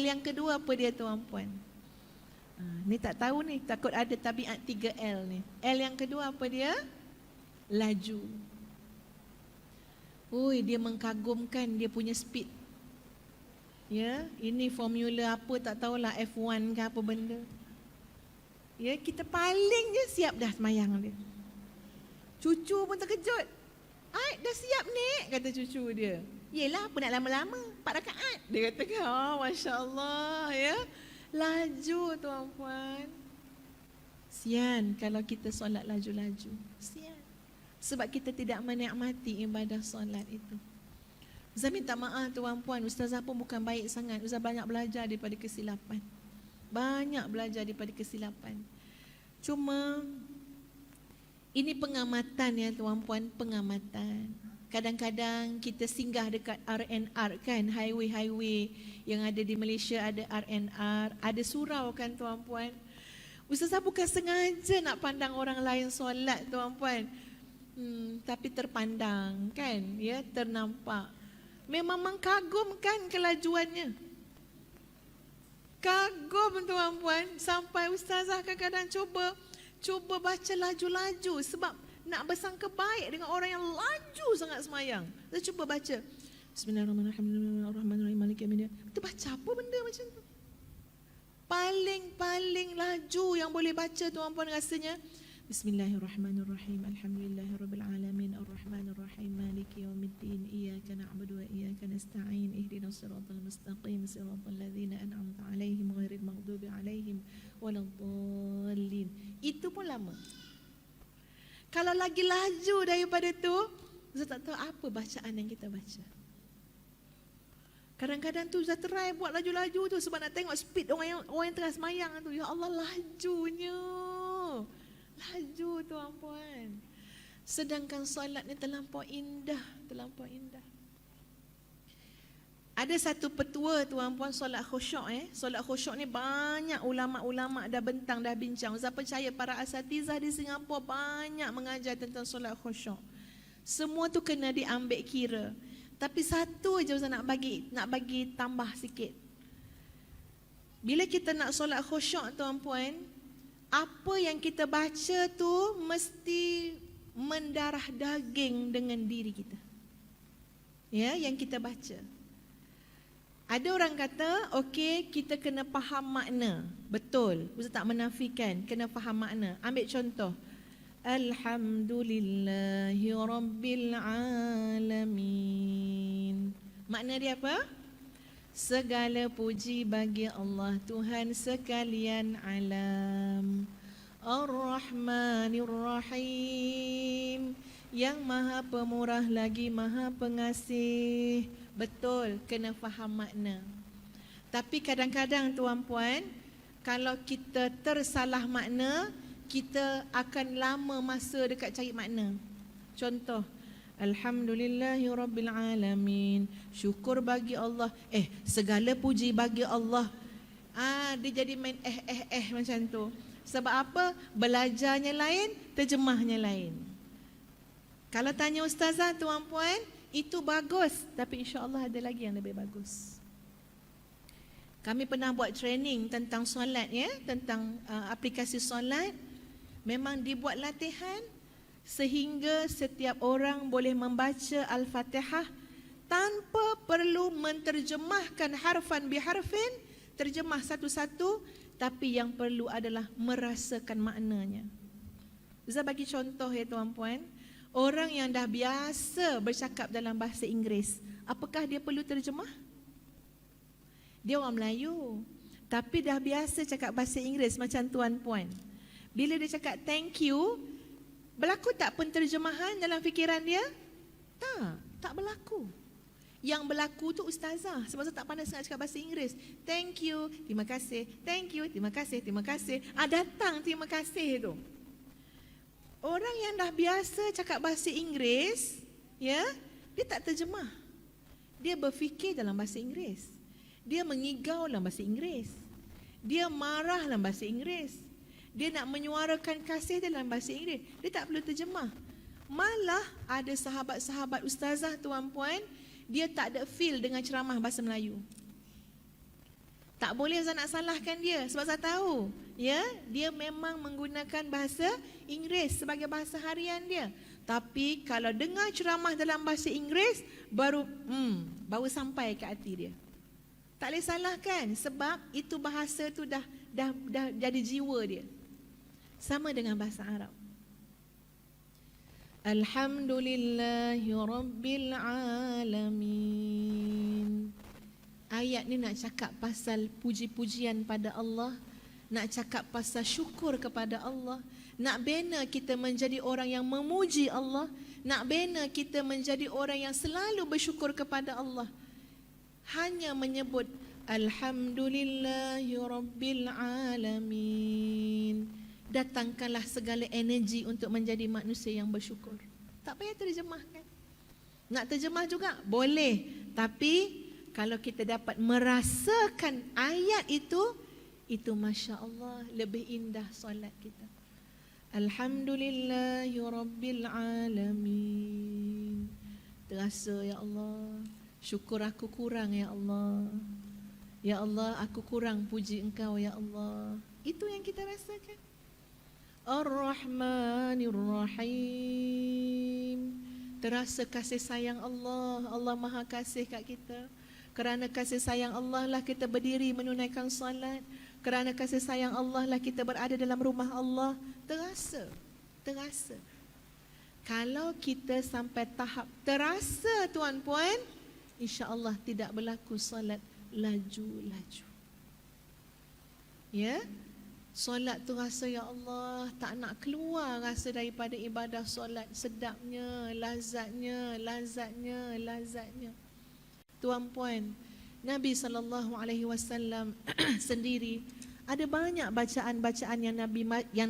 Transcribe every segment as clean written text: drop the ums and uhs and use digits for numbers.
L yang kedua apa dia tuan-puan? Ni tak tahu ni, takut ada tabiat 3L ni. L yang kedua apa dia? Laju. Oi, dia mengkagumkan dia punya speed. Ya, ini formula apa tak tahulah, F1 ke apa benda. Ya, kita paling je siap dah semayang dia. Cucu pun terkejut. Ai, dah siap ni, kata cucu dia. Yelah, apa nak lama-lama? 4 rakaat. Dia kata, Masya Allah ya. Laju tuan-puan. Sian kalau kita solat laju-laju. Sian. Sebab kita tidak menikmati ibadah solat itu. Ustaz minta maaf tuan-puan, Ustazah pun bukan baik sangat. Ustaz banyak belajar daripada kesilapan. Banyak belajar daripada kesilapan. Cuma ini pengamatan ya tuan-puan, pengamatan. Kadang-kadang kita singgah dekat RNR kan, highway-highway yang ada di Malaysia ada RNR, ada surau kan tuan-puan. Ustazah bukan sengaja nak pandang orang lain solat tuan-puan. Tapi terpandang kan, ya, ternampak. Memang mengkagumkan kelajuannya. Kagum tuan-puan, sampai ustazah kadang-kadang cuba baca laju-laju sebab nak bersangka baik dengan orang yang laju sangat semayang. Kita cuba baca Bismillahirrahmanirrahim Maliki yaumiddin. Kita baca apa benda macam tu? Paling laju yang boleh baca tuan-puan rasanya Bismillahirrahmanirrahim Alhamdulillahirabbil alamin arrahmanirrahim maliki yaumiddin iyyaka na'budu wa iyyaka nasta'in ihdinas siratal mustaqim siratal ladzina an'amta 'alaihim ghairil maghdubi 'alaihim waladdallin. Itu pun lama. Kalau lagi laju daripada tu, Ustaz tak tahu apa bacaan yang kita baca. Kadang-kadang tu Ustaz try buat laju-laju tu sebab nak tengok speed orang yang tengah semayang tu. Ya Allah, lajunya. Laju tuan-puan. Sedangkan solat ni terlampau indah, terlampau indah. Ada satu petua tuan-puan solat khusyuk Solat khusyuk ni banyak ulama-ulama dah bentang, dah bincang. Ustaz percaya para asatizah di Singapura banyak mengajar tentang solat khusyuk. Semua tu kena diambil kira. Tapi satu aja Ustaz nak bagi tambah sikit. Bila kita nak solat khusyuk tuan-puan, apa yang kita baca tu mesti mendarah daging dengan diri kita. Ya, yang kita baca. Ada orang kata, okey, kita kena faham makna. Betul, Ustaz tak menafikan, kena faham makna. Ambil contoh. Alhamdulillahi Rabbil Alamin. Makna dia apa? Segala puji bagi Allah Tuhan sekalian alam. Ar-Rahmanir-Rahim, yang maha pemurah lagi maha pengasih. Betul, kena faham makna. Tapi kadang-kadang tuan-puan, kalau kita tersalah makna, kita akan lama masa dekat cari makna. Contoh, Alhamdulillahirabbil alamin. Syukur bagi Allah. Segala puji bagi Allah. Dia jadi main macam tu. Sebab apa? Belajarnya lain, terjemahnya lain. Kalau tanya ustazah tuan-puan, itu bagus, tapi insya-Allah ada lagi yang lebih bagus. Kami pernah buat training tentang solat ya, tentang aplikasi solat. Memang dibuat latihan sehingga setiap orang boleh membaca Al-Fatihah tanpa perlu menterjemahkan harfan biharfin, terjemah satu-satu, tapi yang perlu adalah merasakan maknanya. Saya bagi contoh ya tuan-puan, orang yang dah biasa bercakap dalam bahasa Inggeris, apakah dia perlu terjemah? Dia orang Melayu, tapi dah biasa cakap bahasa Inggeris macam tuan-puan. Bila dia cakap thank you, berlaku tak penterjemahan dalam fikiran dia? Tak berlaku. Yang berlaku tu ustazah, sebab saya tak pandai sangat cakap bahasa Inggeris. Thank you, terima kasih. Thank you, terima kasih, terima kasih. Datang terima kasih tu. Orang yang dah biasa cakap bahasa Inggeris, ya, dia tak terjemah. Dia berfikir dalam bahasa Inggeris. Dia mengigau dalam bahasa Inggeris. Dia marah dalam bahasa Inggeris. Dia nak menyuarakan kasih dalam bahasa Inggeris. Dia tak perlu terjemah. Malah ada sahabat-sahabat ustazah tuan-puan, dia tak ada feel dengan ceramah bahasa Melayu. Tak boleh Ustaz nak salahkan dia sebab saya tahu, ya, dia memang menggunakan bahasa Inggeris sebagai bahasa harian dia. Tapi kalau dengar ceramah dalam bahasa Inggeris baru sampai ke hati dia. Tak boleh salahkan sebab itu bahasa tu dah jadi jiwa dia. Sama dengan bahasa Arab. Alhamdulillahi Rabbil Alamin. Ayat ni nak cakap pasal puji-pujian pada Allah, nak cakap pasal syukur kepada Allah, nak bina kita menjadi orang yang memuji Allah, nak bina kita menjadi orang yang selalu bersyukur kepada Allah. Hanya menyebut Alhamdulillahi Rabbil Alamin, datangkanlah segala energi untuk menjadi manusia yang bersyukur. Tak payah terjemahkan. Nak terjemah juga boleh, tapi kalau kita dapat merasakan ayat itu Masya Allah lebih indah solat kita. Alhamdulillahi Rabbil Alamin. Terasa, ya Allah, syukur aku kurang, ya Allah. Ya Allah, aku kurang puji Engkau, ya Allah. Itu yang kita rasakan. Ar-Rahmanir Rahim. Terasa kasih sayang Allah. Allah Maha Kasih kat kita. Kerana kasih sayang Allah lah kita berdiri menunaikan salat. Kerana kasih sayang Allah lah kita berada dalam rumah Allah. Terasa. Kalau kita sampai tahap terasa, tuan-puan, insya-Allah tidak berlaku salat laju-laju. Ya? Solat tu rasa, ya Allah, tak nak keluar rasa daripada ibadah solat. Sedapnya, lazatnya. Tuan-puan, Nabi SAW sendiri ada banyak bacaan-bacaan yang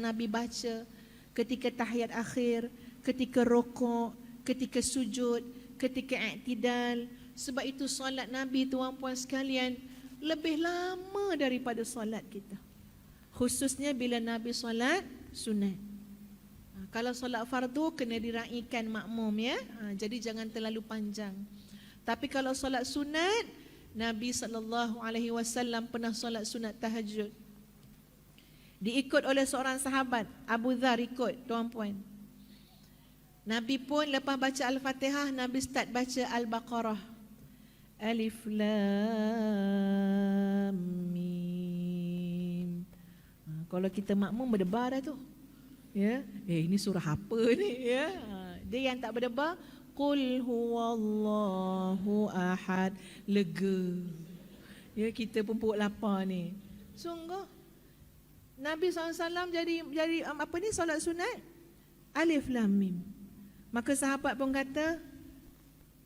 Nabi baca ketika tahiyat akhir, ketika rukuk, ketika sujud, ketika i'tidal. Sebab itu solat Nabi, tuan-puan sekalian, lebih lama daripada solat kita. Khususnya bila Nabi solat sunat. Kalau solat fardu kena diraikan makmum, ya. Jadi jangan terlalu panjang. Tapi kalau solat sunat, Nabi SAW pernah solat sunat tahajud. Diikut oleh seorang sahabat, Abu Dhar ikut, tuan-puan. Nabi pun lepas baca Al-Fatihah, Nabi start baca Al-Baqarah. Alif Lam Mim. Kalau kita makmum berdebar dah tu. Ya, ini surah apa ni, ya? Dia yang tak berdebar, Qul huwallahu ahad. Lega. Ya, kita pun perut lapar ni. Sungguh Nabi SAW jadi apa ni, solat sunat Alif Lam Mim. Maka sahabat pun kata,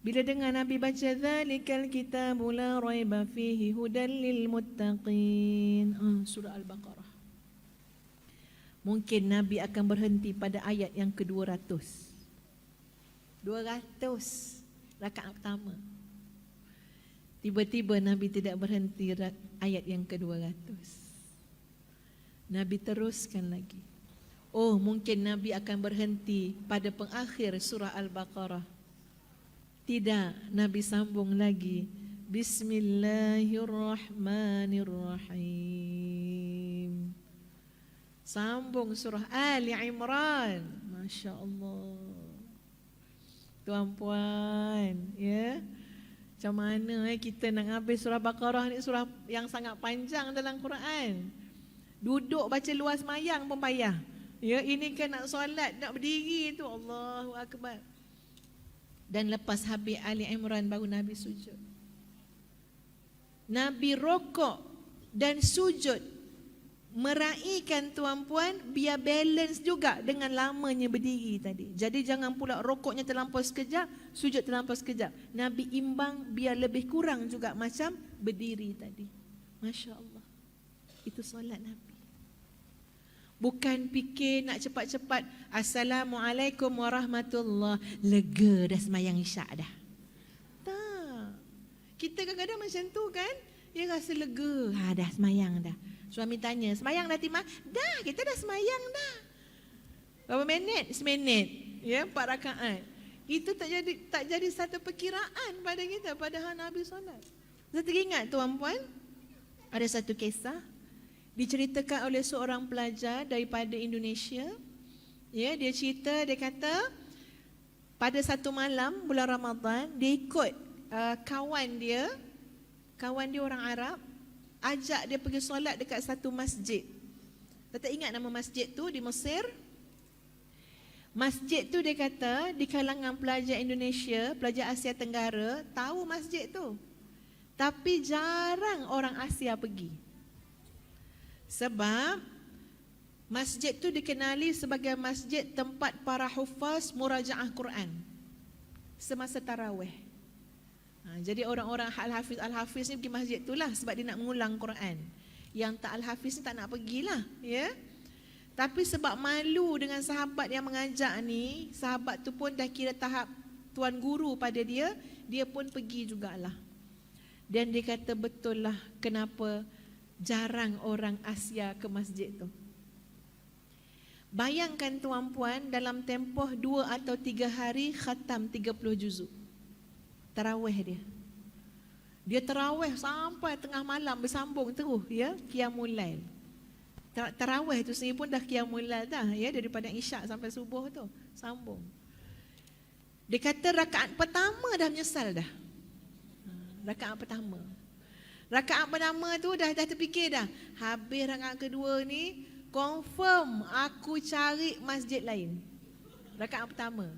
bila dengar Nabi baca Zalikal kitabu la raiba fihi hudan lil muttaqin, surah Al-Baqarah, mungkin Nabi akan berhenti pada ayat yang ke-200. 200 rakaat pertama. Tiba-tiba Nabi tidak berhenti ayat yang ke-200. Nabi teruskan lagi. Oh, mungkin Nabi akan berhenti pada pengakhir surah Al-Baqarah. Tidak, Nabi sambung lagi. Bismillahirrahmanirrahim. Sambung surah Ali Imran. Masya Allah. Tuan-puan, ya, macam mana kita nak habis surah Baqarah ni, surah yang sangat panjang dalam Quran. Duduk baca luar semayang pun payah. Ya, ini kan nak solat, nak berdiri tu, Allahu Akbar. Dan lepas habis Ali Imran baru Nabi sujud. Nabi rokok dan sujud meraihkan, tuan-puan, biar balance juga dengan lamanya berdiri tadi. Jadi jangan pula rokoknya terlampau sekejap, sujud terlampau sekejap. Nabi imbang biar lebih kurang juga macam berdiri tadi. Masya Allah. Itu solat Nabi. Bukan fikir nak cepat-cepat, Assalamualaikum warahmatullahi, lega dah semayang isyak dah. Tak. Kita kadang-kadang macam tu kan, dia rasa lega, dah semayang dah. Suami tanya, semayang dah Timah? Dah, kita dah semayang dah. Berapa minit? Seminit. Ya, 4 rakaat. Itu tak jadi satu perkiraan pada kita, padahal Nabi solat. Saya teringat, tuan-puan, Ada satu kisah diceritakan oleh seorang pelajar daripada Indonesia. Ya, dia cerita, dia kata pada satu malam bulan Ramadan, dia ikut kawan dia orang Arab, ajak dia pergi solat dekat satu masjid. Tak ingat nama masjid tu di Mesir. Masjid tu dia kata di kalangan pelajar Indonesia, pelajar Asia Tenggara tahu masjid tu. Tapi jarang orang Asia pergi. Sebab masjid tu dikenali sebagai masjid tempat para hufaz murajaah Quran semasa tarawih. Jadi orang-orang al-hafiz ni pergi masjid tu lah sebab dia nak mengulang Quran. Yang tak al-hafiz ni tak nak pergilah, ya. Tapi sebab malu dengan sahabat yang mengajak ni, sahabat tu pun dah kira tahap tuan guru pada dia, dia pun pergi jugalah. Dan dia kata betul lah kenapa jarang orang Asia ke masjid tu. Bayangkan tuan-puan, dalam tempoh 2 atau 3 hari khatam 30 juzuk tarawih dia. Dia tarawih sampai tengah malam bersambung terus, ya, qiyamul lail. Tarawih tu sendiri pun dah qiyamul lail dah, ya, daripada isyak sampai subuh tu sambung. Dia kata rakaat pertama dah menyesal dah. Rakaat pertama tu dah terfikir dah. Habis rakaat kedua ni confirm aku cari masjid lain. Rakaat pertama.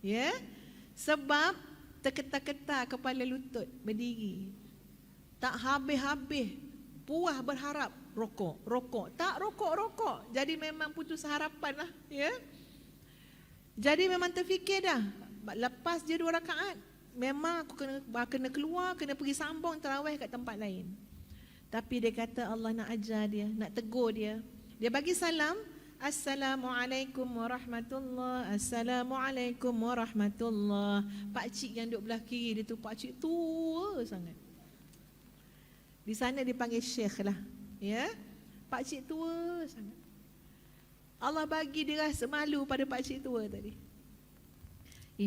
Ya. Sebab terketar-ketar kepala lutut berdiri. Tak habis-habis. Puas berharap rokok. Tak rokok. Jadi memang putus harapan lah, ya. Jadi memang terfikir dah. Lepas je 2 rakaat, memang aku kena keluar, kena pergi sambung tarawih kat tempat lain. Tapi dia kata Allah nak ajar dia, nak tegur dia. Dia bagi salam, Assalamualaikum warahmatullahi. Assalamualaikum warahmatullahi. Pakcik yang duduk belah kiri dia tu, pakcik tua sangat. Di sana dipanggil syekh lah, ya. Pakcik tua sangat. Allah bagi dia rasa malu pada pakcik tua tadi.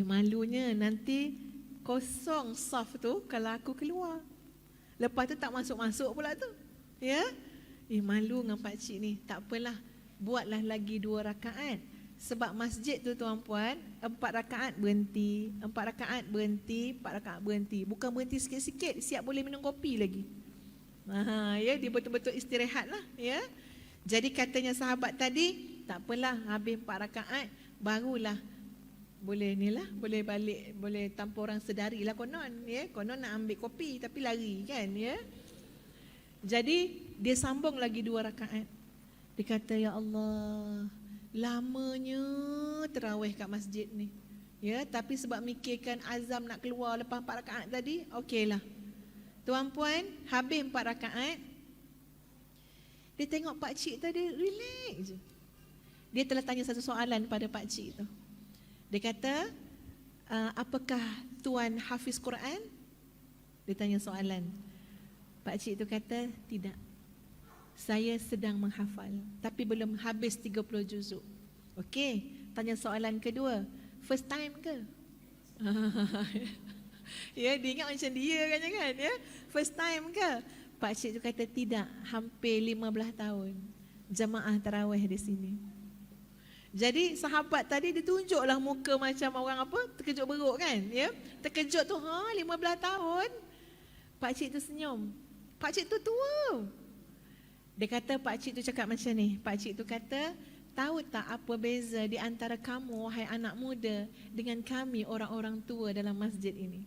Malunya nanti kosong saf tu kalau aku keluar. Lepas tu tak masuk-masuk pula tu. Ya? Malu dengan pakcik ni. Tak apalah, buatlah lagi 2 rakaat. Sebab masjid tu tuan-puan, 4 rakaat berhenti, 4 rakaat berhenti, 4 rakaat berhenti. Bukan berhenti sikit-sikit, siap boleh minum kopi lagi. Ya, dia betul-betul istirahat lah, ya. Jadi katanya sahabat tadi, tak apalah, habis 4 rakaat barulah boleh ni lah, boleh balik, boleh tanpa orang sedari lah konon, ya. Konon nak ambil kopi tapi lari kan, ya. Jadi dia sambung lagi 2 rakaat. Dia kata, ya Allah, lamanya tarawih kat masjid ni, ya. Tapi sebab mikirkan azam nak keluar lepas 4 rakaat tadi, okeylah. Tuan-puan, habis 4 rakaat, dia tengok pakcik tadi relax je. Dia telah tanya satu soalan pada pakcik tu. Dia kata, apakah tuan hafiz Quran? Dia tanya soalan. Pakcik tu kata, tidak. Saya sedang menghafal, tapi belum habis 30 juzuk. Okey, tanya soalan kedua. First time ke? Ya, dia ingat macam dia kan, ya? First time ke? Pakcik tu kata, tidak, hampir 15 tahun jamaah tarawih di sini. Jadi sahabat tadi ditunjuklah muka macam orang apa? Terkejut beruk kan, ya? Terkejut tu, 15 tahun. Pakcik tu senyum. Pakcik tu tua. Dia kata pakcik tu cakap macam ni. Pakcik tu kata, tahu tak apa beza di antara kamu wahai anak muda dengan kami orang-orang tua dalam masjid ini?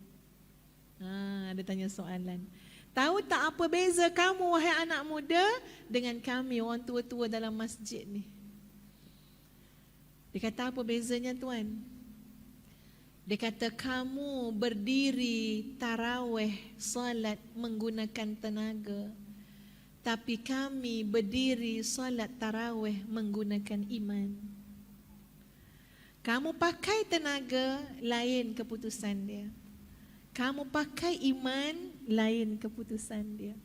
Dia tanya soalan. Tahu tak apa beza kamu wahai anak muda dengan kami orang tua-tua dalam masjid ni? Dia kata apa bezanya tuan? Dia kata kamu berdiri tarawih solat menggunakan tenaga, tapi kami berdiri solat tarawih menggunakan iman. Kamu pakai tenaga, lain keputusan dia. Kamu pakai iman, lain keputusan dia.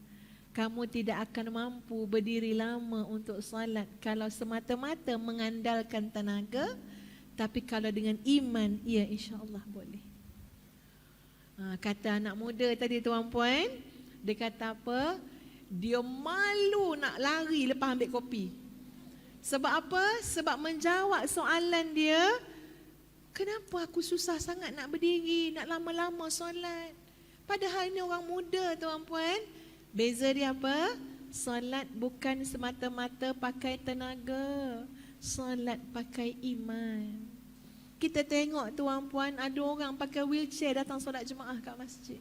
Kamu tidak akan mampu berdiri lama untuk solat kalau semata-mata mengandalkan tenaga, tapi kalau dengan iman, ya insya-Allah boleh. Kata anak muda tadi tuan-puan, dia kata apa? dia malu nak lari lepas ambil kopi. Sebab apa? Sebab menjawab soalan dia, kenapa aku susah sangat nak berdiri, nak lama-lama solat? Padahal ni orang muda tuan-puan. Beza dia apa? Solat bukan semata-mata pakai tenaga. Solat pakai iman. Kita tengok tuan-puan, ada orang pakai wheelchair datang solat jemaah kat masjid.